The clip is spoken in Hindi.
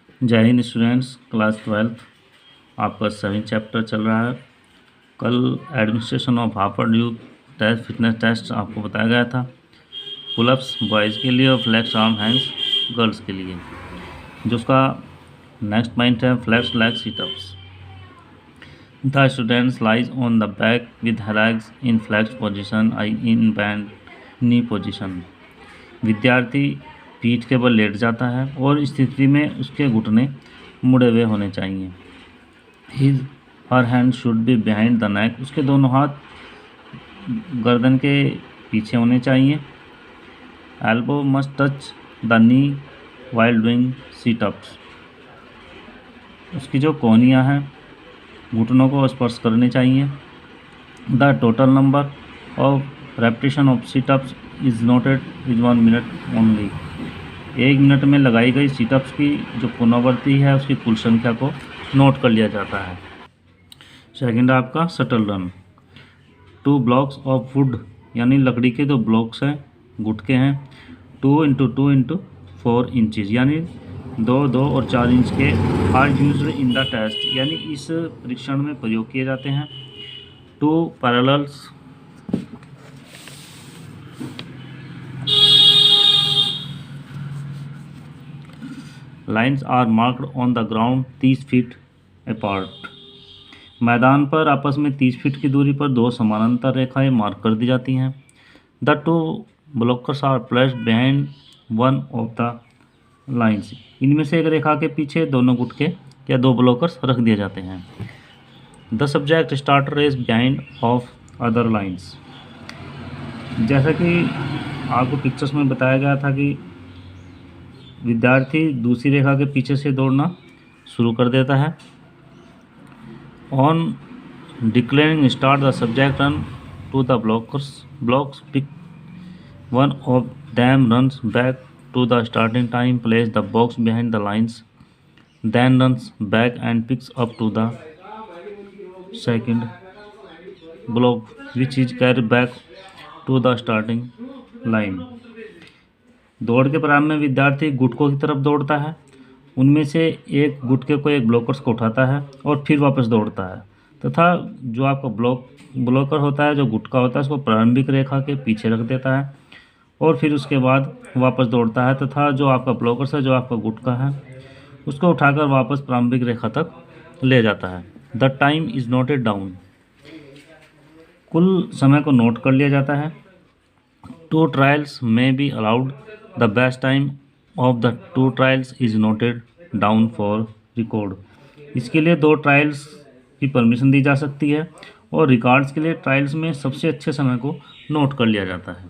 जय हिंद स्टूडेंट्स, क्लास 12 आपका 7 चैप्टर चल रहा है। कल administration of Harvard youth test fitness test आपको बताया गया था। पुलअप्स बॉयज़ के लिए और फ्लैक्स आर्म हैंड्स गर्ल्स के लिए। जो उसका नेक्स्ट पॉइंट है flex leg situps. The students lies on the back with legs in flex position I in bend knee position. विद्यार्थी पीठ के बल लेट जाता है और इस स्थिति में उसके घुटने मुड़े हुए होने चाहिए। His her hand should be behind the neck. उसके दोनों हाथ गर्दन के पीछे होने चाहिए। Elbow must touch the knee while doing seat ups. उसकी जो कोहनियाँ हैं घुटनों को स्पर्श करनी चाहिए। The total number of repetition of seat ups is noted is 1 minute only. 1 minute में लगाई गई सीटअप्स की जो पुनरावृत्ति है उसकी कुल संख्या को नोट कर लिया जाता है। सेकंड आपका shuttle run. 2 blocks of would यानी लकड़ी के जो ब्लॉक्स हैं गुटके हैं 2 × 2 × 4 इंचज़ यानी 2 और 4 इंच के are used in the test यानी इस परीक्षण में प्रयोग किए जाते हैं। 2 parallels lines are marked on the ground 30 feet apart. मैदान पर आपस में 30 फीट की दूरी पर 2 समानांतर रेखाएं मार्क कर दी जाती हैं। The 2 blockers are placed behind one of the lines. इनमें से एक रेखा के पीछे दोनों गुटके या 2 ब्लॉकर्स रख दिए जाते हैं। The subject start race behind of other lines. जैसा कि आपको पिक्चर्स में बताया गया था कि विद्यार्थी दूसरी रेखा के पीछे से दौड़ना शुरू कर देता है। On declaring start the subject run to the blocks pick one of them runs back to the starting time place the box behind the lines then runs back and picks up to the second block which is carry back to the starting line. दौड़ के प्रारंभ में विद्यार्थी गुटकों की तरफ दौड़ता है। उनमें से एक गुटके को एक ब्लॉकर्स को उठाता है और फिर वापस दौड़ता है तथा जो आपका ब्लॉकर होता है जो गुटका होता है उसको प्रारंभिक रेखा के पीछे रख देता है और फिर उसके बाद वापस दौड़ता है तथा जो आपका ब्लॉकर्स है जो आपका गुटका है उसको उठाकर वापस प्रारंभिक रेखा तक ले जाता है। The time is noted down. कुल समय को नोट कर लिया जाता है। 2 ट्रायल्स में be allowed. The best time of the 2 trials is noted down for record। इसके लिए 2 ट्रायल्स की परमिशन दी जा सकती है और रिकॉर्ड्स के लिए ट्रायल्स में सबसे अच्छे समय को नोट कर लिया जाता है।